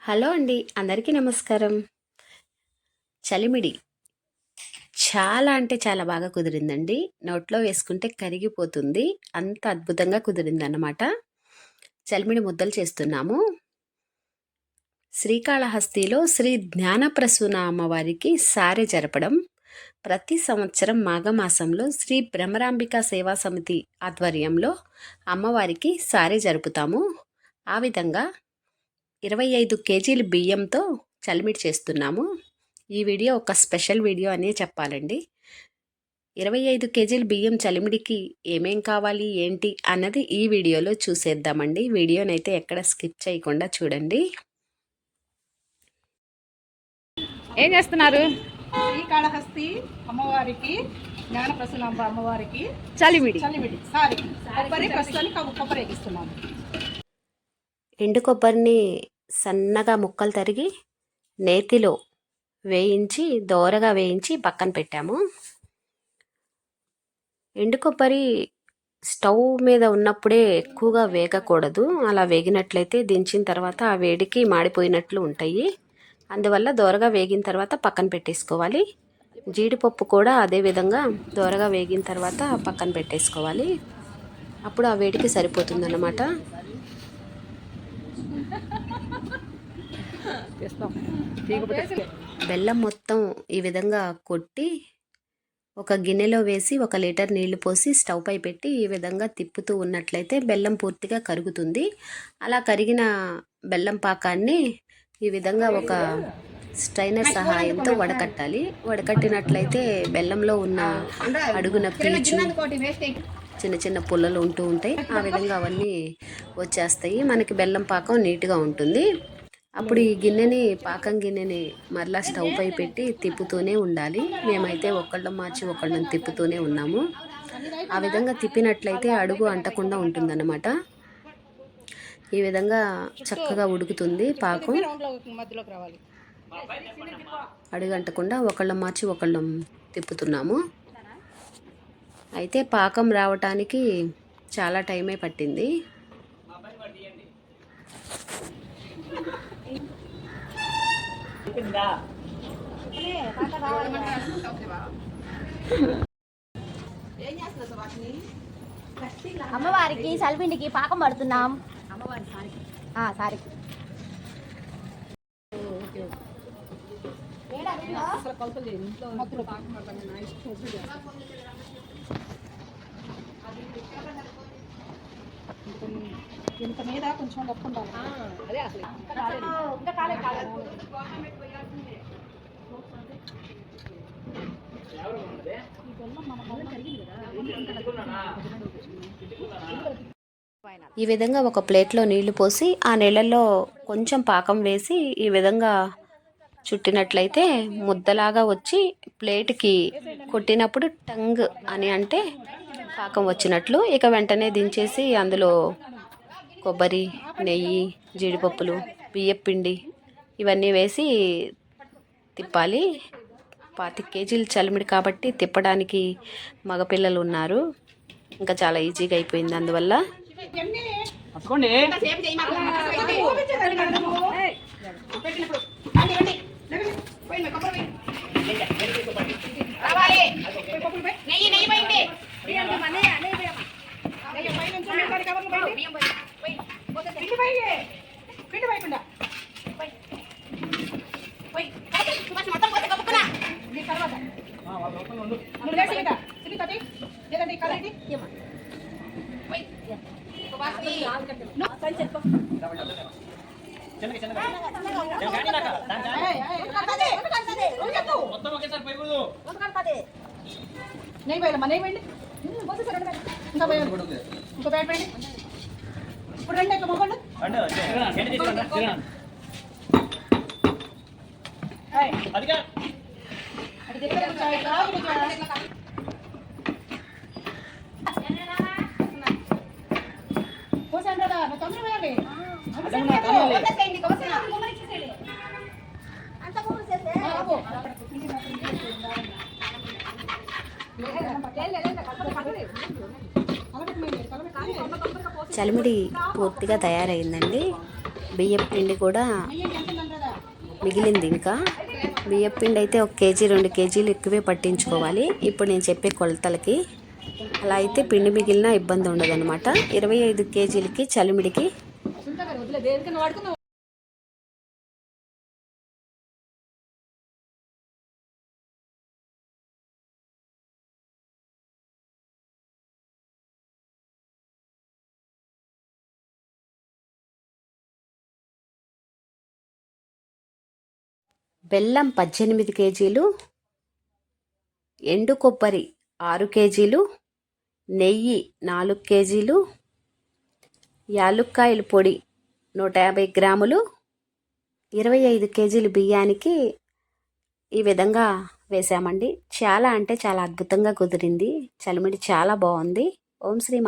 Hello అండి, అందరికీ నమస్కారం. చలిమిడి చాలా అంటే చాలా బాగా కుదిరిందండి. నోట్లో వేసుకుంటే కరిగిపోతుంది. అంత అద్భుతంగా కుదిరిందన్నమాట. చలిమిడి ముద్దలు చేస్తున్నాము. శ్రీకాళహస్తిలో శ్రీ జ్ఞానప్రసూన అమ్మవారికి సారె జరపడం ప్రతి సంవత్సరం మాఘమాసంలో శ్రీ భ్రమరాంబిక సేవా సమితి ఆధ్వర్యంలో అమ్మవారికి సారె జరుపుతాము. ఆ విధంగా 25 కేజీలు బియ్యంతో చలిమిడి చేస్తున్నాము. ఈ వీడియో ఒక స్పెషల్ వీడియో అనే చెప్పాలండి. 25 కేజీల బియ్యం చలిమిడికి ఏమేం కావాలి ఏంటి అన్నది ఈ వీడియోలో చూసేద్దామండి. వీడియోనైతే ఎక్కడ స్కిప్ చేయకుండా చూడండి. ఏం చేస్తున్నారు? శ్రీకాళహస్తి అమ్మవారికి జ్ఞానప్రసూనాంబ అమ్మవారికి చలిమిడి సారీ కొబ్బరి ప్రస్తుతానికి కొబ్బరి ఎక్కిస్తున్నాము. ఎండు కొబ్బరిని సన్నగా ముక్కలు తరిగి నేతిలో వేయించి దోరగా వేయించి పక్కన పెట్టాము. ఎండు కొబ్బరి స్టవ్ మీద ఉన్నప్పుడే ఎక్కువగా వేగకూడదు. అలా వేగినట్లయితే దించిన తర్వాత ఆ వేడికి మాడిపోయినట్లు ఉంటాయి. అందువల్ల దోరగా వేగిన తర్వాత పక్కన పెట్టేసుకోవాలి. జీడిపప్పు కూడా అదే విధంగా దోరగా వేగిన తర్వాత పక్కన పెట్టేసుకోవాలి. అప్పుడు ఆ వేడికి సరిపోతుందన్నమాట. బెల్లం మొత్తం ఈ విధంగా కొట్టి ఒక గిన్నెలో వేసి 1 లీటర్ నీళ్లు పోసి స్టవ్ పై పెట్టి ఈ విధంగా తిప్పుతూ ఉన్నట్లయితే బెల్లం పూర్తిగా కరుగుతుంది. అలా కరిగిన బెల్లం పాకాన్ని ఈ విధంగా ఒక స్ట్రైనర్ సహాయంతో వడకట్టాలి. వడకట్టినట్లయితే బెల్లంలో ఉన్న అడుగున పీచు చిన్న చిన్న పుల్లలు ఉంటూ ఉంటాయి. ఆ విధంగా అవన్నీ వచ్చేస్తాయి. మనకి బెల్లం పాకం నీట్గా ఉంటుంది. అప్పుడు ఈ పాకం గిన్నెని మరలా స్టవ్ పై పెట్టి తిప్పుతూనే ఉండాలి. మేమైతే ఒకళ్ళం మార్చి ఒకళ్ళని తిప్పుతూనే ఉన్నాము. ఆ విధంగా తిప్పినట్లయితే అడుగు అంటకుండా ఉంటుందన్నమాట. ఈ విధంగా చక్కగా ఉడుకుతుంది పాకం. అడుగు అంటకుండా ఒకళ్ళం మార్చి ఒకళ్ళం తిప్పుతున్నాము. అయితే పాకం రావటానికి చాలా టైమే పట్టింది. అమ్మవారికి చలిపిండికి పాకం పడుతున్నాం. సారీ ఇంత మీద కొంచెం గొప్ప ఉండాలి. అదే అసలు ఇంకా కాలే ఈ విధంగా ఒక ప్లేట్లో నీళ్లు పోసి ఆ నీళ్ళల్లో కొంచెం పాకం వేసి ఈ విధంగా చుట్టినట్లయితే ముద్దలాగా వచ్చి ప్లేట్కి కొట్టినప్పుడు టంగ్ అని అంటే పాకం వచ్చినట్లు. ఇక వెంటనే దించేసి అందులో కొబ్బరి, నెయ్యి, జీడిపప్పులు, బియ్యపిండి ఇవన్నీ వేసి తిప్పాలి. 25 కేజీలు చలిమిడి కాబట్టి తిప్పడానికి మగపిల్లలు ఉన్నారు. ఇంకా చాలా ఈజీగా అయిపోయింది. అందువల్ల ఇంకో బ్యాట్ వేయండి. ఇప్పుడు రండి ఇట్లా మొగండి. పోసండి రా, తొందర వేయండి. చలిమిడి పూర్తిగా తయారైందండి. బియ్యం పిండి కూడా మిగిలింది. ఇంకా బియ్యం పిండి అయితే 1 కేజీ 2 కేజీలు ఎక్కువే పట్టించుకోవాలి ఇప్పుడు నేను చెప్పే కొలతలకి. అలా అయితే పిండి మిగిలిన ఇబ్బంది ఉండదన్నమాట. 25 కేజీలకి చలిమిడికి బెల్లం 18 కేజీలు, ఎండు కొబ్బరి 6 కేజీలు, నెయ్యి 4 కేజీలు, యాలుక్కాయల పొడి 150 గ్రాములు, 25 కేజీలు బియ్యానికి ఈ విధంగా వేసామండి. చాలా అంటే చాలా అద్భుతంగా కుదిరింది. చలిమిడి చాలా బాగుంది. ఓం శ్రీ